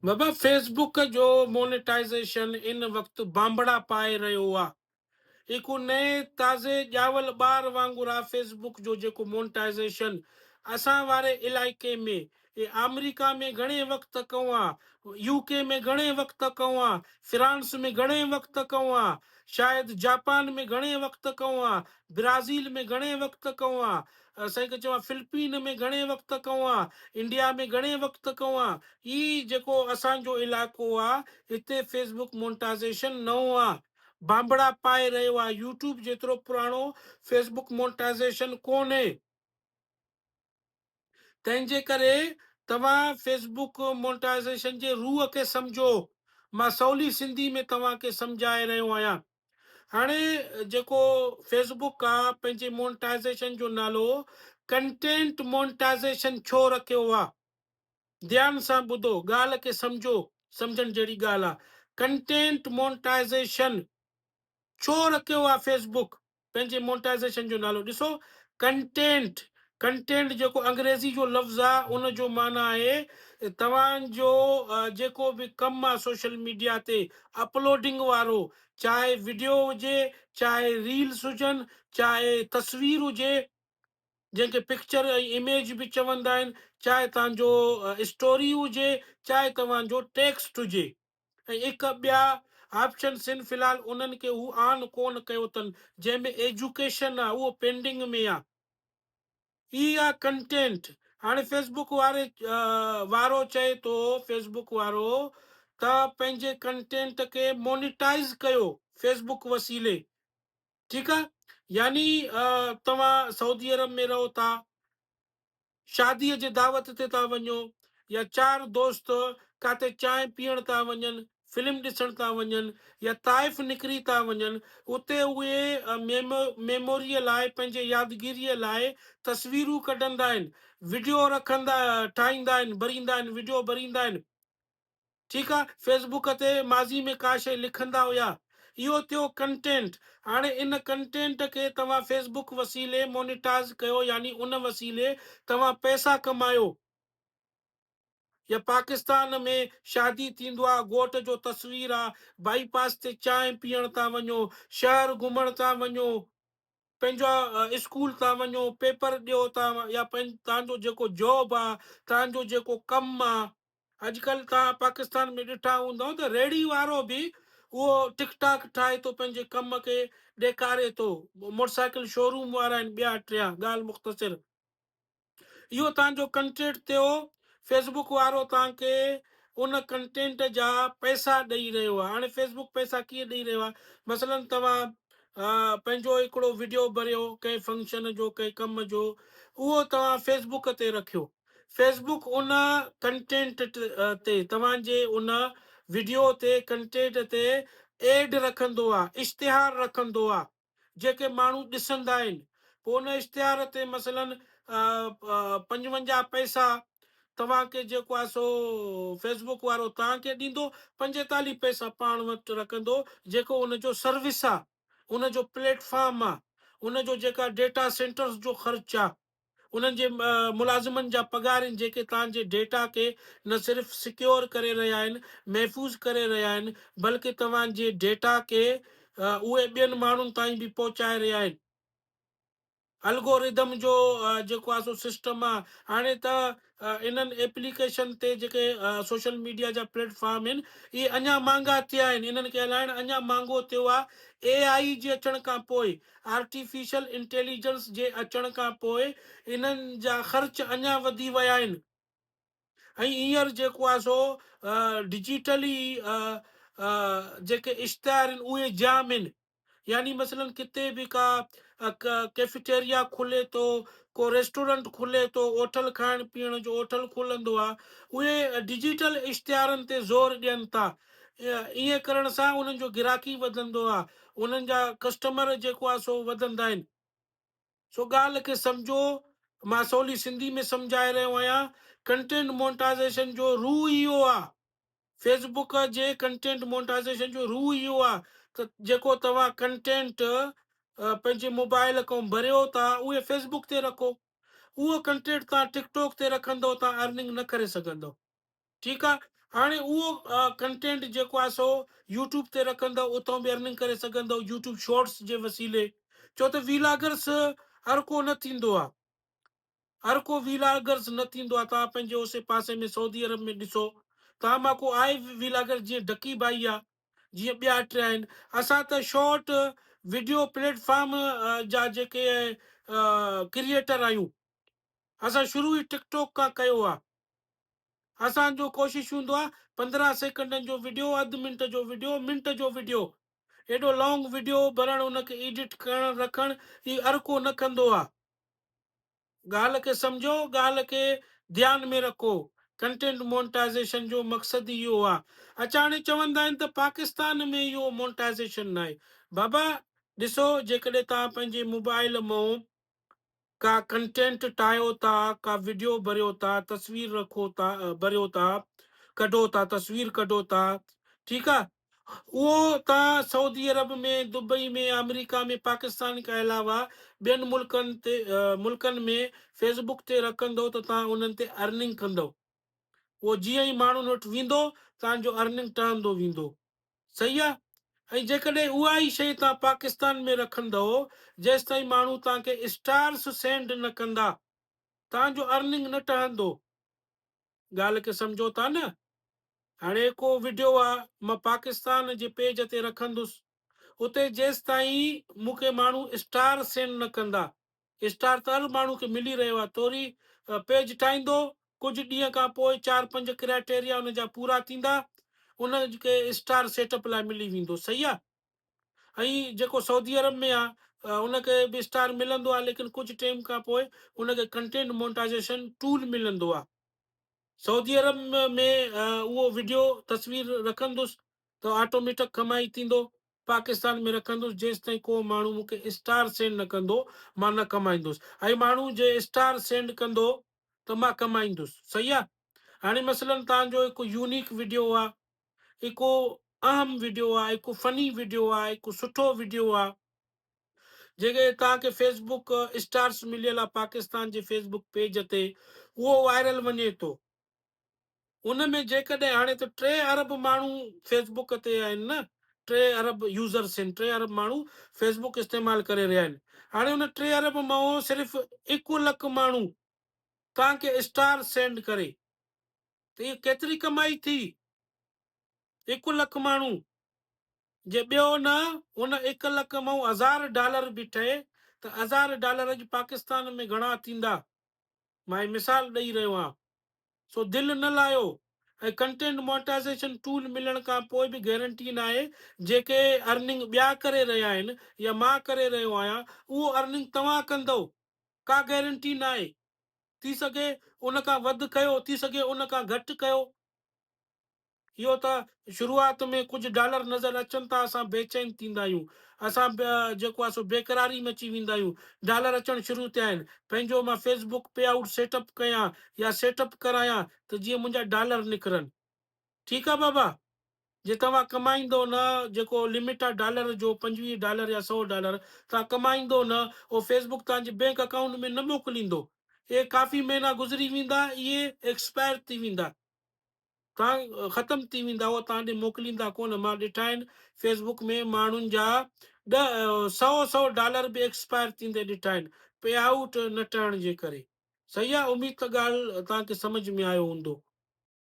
बाबा Facebook जो monetization इन वक्त बांबड़ा पाए रहियो आहे। हिकु नए ताज़े ॼावल ॿार वांगुरु आहे फेसबुक जो जेको मोनेटाइजेशन असां वारे इलाइक़े में अमेरिका में घणे वक्त कयूं आहे, यूके में घणे वक्त कयूं आहे, फ्रांस में घणे वक्त कयूं आहे, शायदि जापान में घणे वक्त कयूं आहे, ब्राज़ील में घणे वक्त कयूं आहे, असांखे चवां फिलिपीन में घणे वक्त कयूं आहे, इंडिया में घणे वक्त कयूं आहे। ई जेको असांजो इलाइक़ो आहे हिते फेसबुक मोनेटाइजेशन नओं आहे, बांबड़ा पाए रहियो आहे। यूट्यूब जेतिरो पुराणो फेसबुक मोनेटाइजेशन कोन्हे। तंहिंजे करे तव्हां फेसबुक मोनेटाइजेशन जे रूह खे सम्झो। मां सवली सिंधी में तव्हांखे सम्झाए रहियो आहियां। हाणे जेको फेसबुक आहे पंहिंजे मोनेटाइजेशन जो नालो कंटेंट मोनेटाइजेशन छो रखियो आहे? ध्यान सां ॿुधो, ॻाल्हि खे सम्झो, सम्झण जहिड़ी ॻाल्हि आहे। कंटेंट मोनेटाइजेशन छो रखियो आहे फेसबुक पंहिंजे मोनेटाइजेशन जो नालो? ॾिसो, कंटेंट कंटेंट जेको अंग्रेज़ी जो लफ़्ज़ आहे उन जो माना आहे तव्हांजो जेको बि कमु आहे सोशल मीडिया ते अपलोडिंग वारो, चाहे वीडियो हुजे, चाहे रील्स हुजनि, चाहे तस्वीर हुजे जंहिंखे पिक्चर ऐं इमेज बि चवंदा आहिनि, चाहे तव्हांजो स्टोरी हुजे, चाहे तव्हांजो टेक्स्ट हुजे, ऐं हिकु ॿिया ऑप्शन्स आहिनि फ़िलहाल उन्हनि खे हू ऑन कोन कयो अथनि, जंहिंमें एजुकेशन आहे उहो पेंडिंग में आहे। ई आहे कंटेंट। हाणे फेसबुक वारो चए थो, फेसबुक वारो त पंहिंजे कंटेंट खे मोनिटाइज़ कयो फेसबुक वसीले। ठीकु आहे, यानी तव्हां सऊदी अरब में रहो था, शादीअ जे दावत ते था वञो, या चार दोस्त काथे चांहि पीअण था वञनि, फिल्म ॾिसण था वञनि, या ताइफ़ निकिरी था वञनि, उते उहे मेमोरीअ लाइ, पंहिंजे यादगिरीअ लाइ तस्वीरूं कढंदा आहिनि, वीडियो ठाहींदा आहिनि, भरींदा आहिनि, वीडियो भरींदा आहिनि। ठीकु आहे, फेसबुक ते माज़ी में का शइ लिखंदा हुया, इहो थियो कंटेंट। हाणे इन कंटेंट खे तव्हां फेसबुक वसीले मोनिटाइज़ कयो, यानी उन वसीले तव्हां पैसा कमायो। या पाकिस्तान में शादी थींदो आहे, घोट जो तस्वीर आहे, बाईपास ते चांहि पीअण था वञो, शहर घुमण था वञो, पंहिंजो स्कूल था वञो, पेपर ॾियो था, या तव्हांजो जेको जॉब आहे, तव्हांजो जेको कमु आहे। अॼुकल्ह तव्हां पाकिस्तान में ॾिठा हूंदव त रेड़ी वारो बि उहो टिकटॉक ठाहे थो, पंहिंजे कम खे ॾेखारे थो। मोटरसाइकिल शोरूम वारा आहिनि ॿिया टिया, ॻाल्हि मुख़्तसिर। इहो तव्हांजो कंटेंट थियो, फेसबुक वारो तव्हांखे उन कंटेंट जा पैसा ॾेई रहियो आहे। हाणे फेसबुक पैसा कीअं ॾेई रहियो आहे? मसलन तव्हां पंहिंजो हिकिड़ो वीडियो भरियो कंहिं फंक्शन जो, कंहिं कम जो, उहो तव्हां फेसबुक ते रखियो। फेसबुक उन कंटेंट ते, तव्हांजे उन वीडियो ते, कंटेंट ते एड रखंदो आहे, इश्तिहार रखंदो आहे, जेके माण्हू ॾिसंदा आहिनि। पोइ उन इश्तिहार ते मसलन 55 पैसा तव्हांखे जेको आहे सो फेसबुक वारो तव्हांखे ॾींदो, 45 पैसा पाण वटि रखंदो, जेको उनजो सर्विस आहे, उनजो प्लेटफॉर्म आहे, उनजो जेका डेटा सेंटर्स जो ख़र्चु आहे, उन्हनि जे मुलाज़िमनि जा पघार आहिनि, जेके तव्हांजे डेटा खे न सिर्फ़ु सिक्योर करे रहिया आहिनि, महफ़ूज़ करे रहिया आहिनि, बल्कि तव्हांजे डेटा खे उहे ॿियनि माण्हुनि ताईं बि पहुचाए रहिया आहिनि। अलगोरिदम जो जेको आहे सो सिस्टम आहे। हाणे त इन्हनि एप्लीकेशन ते जेके सोशल मीडिया जा प्लेटफॉर्म आहिनि, इहे अञा महांगा थिया आहिनि, इन्हनि खे हलाइण अञा महांगो थियो आहे। AI जे अचण खां पोइ, आर्टिफिशियल इंटेलिजेंस जे अचण खां पोइ इन्हनि जा ख़र्च अञा वधी विया आहिनि। ऐं हींअर जेको आहे सो डिजिटली जेके इश्तिहार आहिनि उहे जाम आहिनि। यानी मसलन किथे बि का कैफेटेरिया खुले थो, को रेस्टोरेंट खुले थो, होटल खाइण पीअण जो होटल खुलंदो आहे, उहे डिजिटल इश्तिहारनि ते ज़ोर ॾियनि था। ईअं करण सां उन्हनि जो गिराकी वधंदो आहे, उन्हनि जा कस्टमर जेको आहे सो वधंदा आहिनि। सो ॻाल्हि खे सम्झो, मां सवली सिंधी में सम्झाए रहियो आहियां। कंटेंट मोनेटाइजेशन जो रूह इहो आहे, फेसबुक जे कंटेंट मोनेटाइजेशन जो रूह इहो आहे त जेको तव्हां कंटेंट पंहिंजे मोबाइल खां भरियो था, उहे फेसबुक ते रखो। उहो कंटेंट तव्हां टिकटॉक ते रखंदव, तव्हां अर्निंग न करे सघंदव। ठीकु आहे। हाणे उहो कंटेंट जेको आहे सो यूट्यूब ते रखंदव, उतां बि अर्निंग करे सघंदव यूट्यूब शॉर्ट्स जे वसीले। छो त वीलागर्स हर को न थींदो आहे, हर को वीलागर्स न थींदो आहे। तव्हां पंहिंजे उसे पासे में सऊदी अरब में ॾिसो, तव्हां मां को आहे वीलागर जीअं ढकी भाई आहे, जीअं ॿिया टे आहिनि। असां त शॉर्ट वीडियो प्लेटफॉर्म जा जेके क्रिएटर आहियूं। असां शुरू ई टिकटॉक खां कयो आहे। असांजो कोशिशि हूंदो आहे 15 सेकंडनि जो वीडियो, अधु मिंट जो वीडियो, मिंट जो वीडियो। एॾो लॉन्ग वीडियो भरणु, उनखे एडिट करणु रखणु, ही हर को न कंदो आहे। ॻाल्हि खे सम्झो, ॻाल्हि खे ध्यान में रखो। कंटेंट मोनेटाइज़ेशन जो मक़सदु इहो आहे। अच्छा, हाणे चवंदा आहिनि त पाकिस्तान में इहो मोनेटाइज़ेशन न आहे। बाबा ॾिसो, जेकॾहिं तव्हां पंहिंजे मोबाइल मां का कंटेंट ठाहियो था, का वीडियो भरियो था, तस्वीर रखो था, भरियो था, कढो था, तस्वीर कढो था, ठीकु आहे। उहो तव्हां सऊदी अरब में, दुबई में, अमेरिका में, पाकिस्तान खां अलावा ॿियनि मुल्कनि में फेसबुक ते रखंदव त तव्हां उन्हनि ते अर्निंग कंदव। उहो जीअं ई माण्हुनि वटि वेंदो, तव्हांजो अर्निंग ठहंदो वेंदो। सही आहे। ऐं जेकॾहिं उहा ई शइ तव्हां पाकिस्तान में रखंदव, जेसि ताईं माण्हू तव्हांखे स्टार्स सेंड न कंदा, तव्हांजो अर्निंग न ठहंदो। ॻाल्हि खे सम्झो था न। हाणे को वीडियो आहे, मां पाकिस्तान जे पेज ते रखंदुसि, उते जेसि ताईं मूंखे माण्हू स्टार सेंड न कंदा, स्टार त हर माण्हू खे मिली रहियो आहे, तोरी पेज ठाहींदो, कुझु ॾींहं खां पोइ 4-5 क्राइटेरिया हुन जा पूरा थींदा, उनखे स्टार सेटअप लाइ मिली वेंदो। सही आहे। ऐं जेको सऊदी अरब में आहे, उनखे बि स्टार मिलंदो आहे, लेकिन कुझु टाइम खां पोइ उनखे कंटेंट मोनेटाइज़ेशन टूल मिलंदो आहे। सऊदी अरब में उहो वीडियो तस्वीर रखंदुसि त ऑटोमेटिक कमाई थींदो। पाकिस्तान में रखंदुसि, जेसि ताईं को माण्हू मूंखे स्टार सेंड न कंदो, मां न कमाईंदुसि। ऐं माण्हू जे स्टार सेंड कंदो त मां कमाईंदुसि। सही आहे। हाणे मसलन तव्हांजो हिकु यूनिक वीडियो आहे, हिकु अहम वीडियो आहे, हिकु फनी वीडियो आहे, हिकु सुठो वीडियो आहे, जेके तव्हांखे फेसबुक स्टार्स मिलियल आहे पाकिस्तान जे फेसबुक पेज ते, उहो वायरल वञे थो। उन में जेकॾहिं हाणे त 3 अरब माण्हू फेसबुक ते आहिनि न, 3 अरब यूज़र्स आहिनि, 3 अरब माण्हू फेसबुक इस्तेमालु करे रहिया आहिनि। हाणे उन 3 अरब मां सिर्फ़ु 1 लख माण्हू तव्हांखे स्टार सेंड करे, त इहा केतिरी कमाई थी। 1 लख माण्हू जे ॿियो न, उन 1 लख मां $1000 बि ठहे, त $1000 अॼु पाकिस्तान में घणा थींदा। मां मिसाल ॾेई रहियो आहियां। सो दिलि न लायो। ऐं कंटेंट मोनेटाइज़ेशन टूल मिलण खां पोइ बि गारंटी न आहे, जेके अर्निंग ॿिया करे रहिया आहिनि या मां करे रहियो आहियां, उहो अर्निंग तव्हां कंदव, का गारंटी न आहे। थी सघे उन खां वधि कयो, थी सघे उन खां घटि कयो। इहो त शुरूआत में कुझु डॉलर नज़र अचनि था, असां बेचैन थींदा आहियूं, असां जेको आहे सो बेक़रारी में अची वेंदा आहियूं। डॉलर अचणु शुरू थिया आहिनि, पंहिंजो मां फेसबुक पे आउट सेटअप कयां या सेटअप करायां त जीअं मुंहिंजा डॉलर निकिरनि। ठीकु आहे बाबा। जे तव्हां कमाईंदो न, जेको लिमिट आहे डॉलर जो $25 या $100, तव्हां कमाईंदो न, उहो फेसबुक तव्हांजे बैंक अकाउंट में न मोकिलींदो। इहे काफ़ी महीना गुज़री वेंदा, इहे एक्सपायर थी वेंदा, तव्हां ख़तमु थी वेंदा, उहो तव्हां ॾे मोकिलींदा कोन। मां ॾिठा आहिनि फेसबुक में माण्हुनि जा $100 बि एक्सपायर थींदे ॾिठा आहिनि, पे आउट न ठहण जे करे। सही आहे। उमेद त ॻाल्हि तव्हांखे सम्झ में आयो हूंदो।